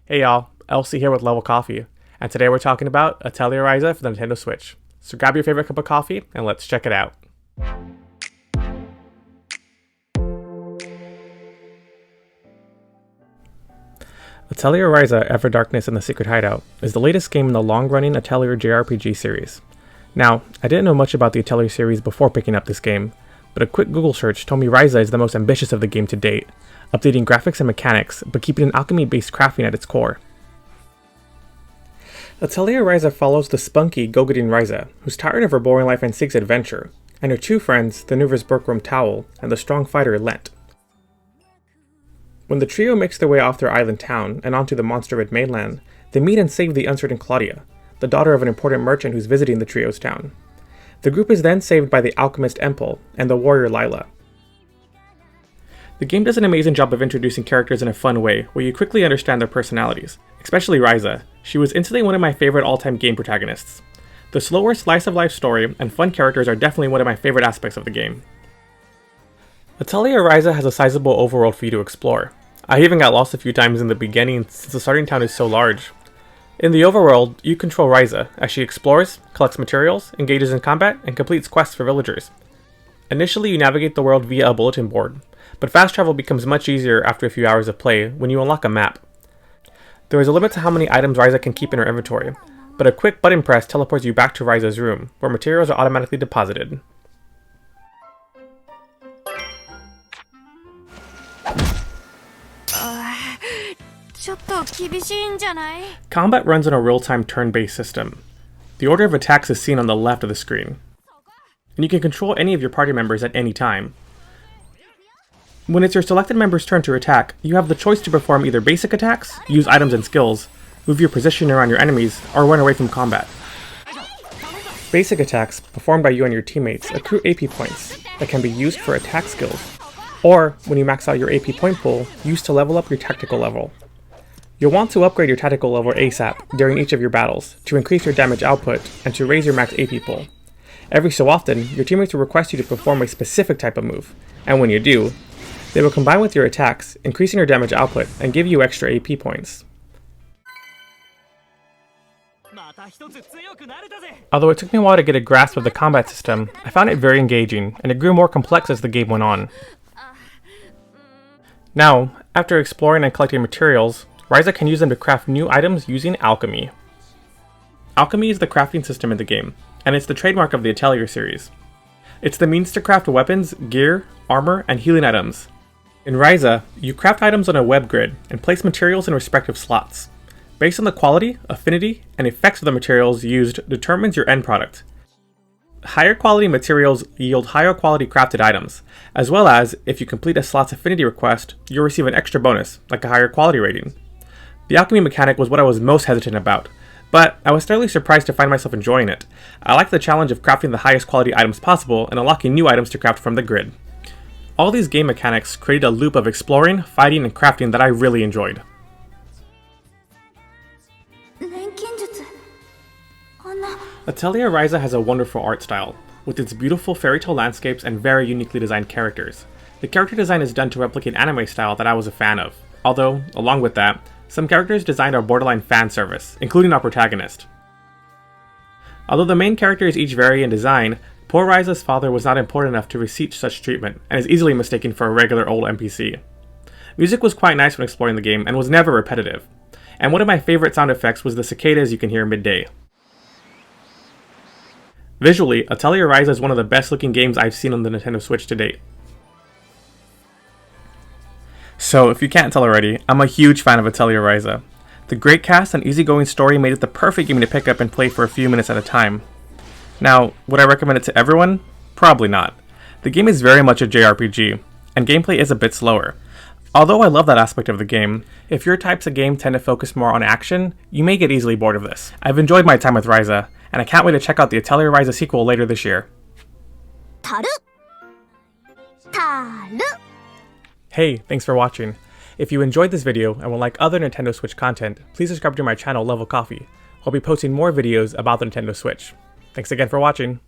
Hey y'all, Elsie here with Level Coffee, and today we're talking about Atelier Ryza for the Nintendo Switch. So grab your favorite cup of coffee and let's check it out. Atelier Ryza Ever Darkness and the Secret Hideout is the latest game in the long-running Atelier JRPG series. Now, I didn't know much about the Atelier series before picking up this game, but a quick Google search told me Ryza is the most ambitious of the game to date, updating graphics and mechanics, but keeping an alchemy-based crafting at its core. Atelier Ryza follows the spunky, go-getting Ryza, who's tired of her boring life and seeks adventure, and her two friends, the Nuver's Bookworm Towel and the strong fighter Lent. When the trio makes their way off their island town and onto the monster-rid mainland, they meet and save the uncertain Claudia, the daughter of an important merchant who's visiting the trio's town. The group is then saved by the alchemist Empel and the warrior Lila. The game does an amazing job of introducing characters in a fun way, where you quickly understand their personalities, especially Ryza. She was instantly one of my favorite all-time game protagonists. The slower slice-of-life story and fun characters are definitely one of my favorite aspects of the game. Atelier Ryza has a sizable overworld for you to explore. I even got lost a few times in the beginning since the starting town is so large. In the overworld, you control Ryza as she explores, collects materials, engages in combat, and completes quests for villagers. Initially, you navigate the world via a bulletin board, but fast travel becomes much easier after a few hours of play when you unlock a map. There is a limit to how many items Ryza can keep in her inventory, but a quick button press teleports you back to Ryza's room, where materials are automatically deposited. Combat runs on a real-time turn-based system. The order of attacks is seen on the left of the screen, and you can control any of your party members at any time. When it's your selected member's turn to attack, you have the choice to perform either basic attacks, use items and skills, move your position around your enemies, or run away from combat. Basic attacks, performed by you and your teammates, accrue AP points that can be used for attack skills, or, when you max out your AP point pool, used to level up your tactical level. You'll want to upgrade your tactical level ASAP during each of your battles to increase your damage output and to raise your max AP pool. Every so often, your teammates will request you to perform a specific type of move, and when you do, they will combine with your attacks, increasing your damage output and give you extra AP points. Although it took me a while to get a grasp of the combat system, I found it very engaging, and it grew more complex as the game went on. Now, after exploring and collecting materials, Ryza can use them to craft new items using alchemy. Alchemy is the crafting system in the game, and it's the trademark of the Atelier series. It's the means to craft weapons, gear, armor, and healing items. In Ryza, you craft items on a web grid and place materials in respective slots. Based on the quality, affinity, and effects of the materials used determines your end product. Higher quality materials yield higher quality crafted items, as well as, if you complete a slot's affinity request, you'll receive an extra bonus, like a higher quality rating. The alchemy mechanic was what I was most hesitant about, but I was thoroughly surprised to find myself enjoying it. I liked the challenge of crafting the highest quality items possible and unlocking new items to craft from the grid. All these game mechanics created a loop of exploring, fighting, and crafting that I really enjoyed. Atelier Ryza has a wonderful art style, with its beautiful fairy tale landscapes and very uniquely designed characters. The character design is done to replicate anime style that I was a fan of, although, along with that, some characters designed are borderline fan service, including our protagonist. Although the main characters each vary in design, poor Ryza's father was not important enough to receive such treatment, and is easily mistaken for a regular old NPC. Music was quite nice when exploring the game, and was never repetitive, and one of my favorite sound effects was the cicadas you can hear midday. Visually, Atelier Ryza is one of the best looking games I've seen on the Nintendo Switch to date. So, if you can't tell already, I'm a huge fan of Atelier Ryza. The great cast and easygoing story made it the perfect game to pick up and play for a few minutes at a time. Now, would I recommend it to everyone? Probably not. The game is very much a JRPG, and gameplay is a bit slower. Although I love that aspect of the game, if your types of game tend to focus more on action, you may get easily bored of this. I've enjoyed my time with Ryza, and I can't wait to check out the Atelier Ryza sequel later this year. Hey, thanks for watching. If you enjoyed this video and would like other Nintendo Switch content, please subscribe to my channel Level Coffee. I'll be posting more videos about the Nintendo Switch. Thanks again for watching.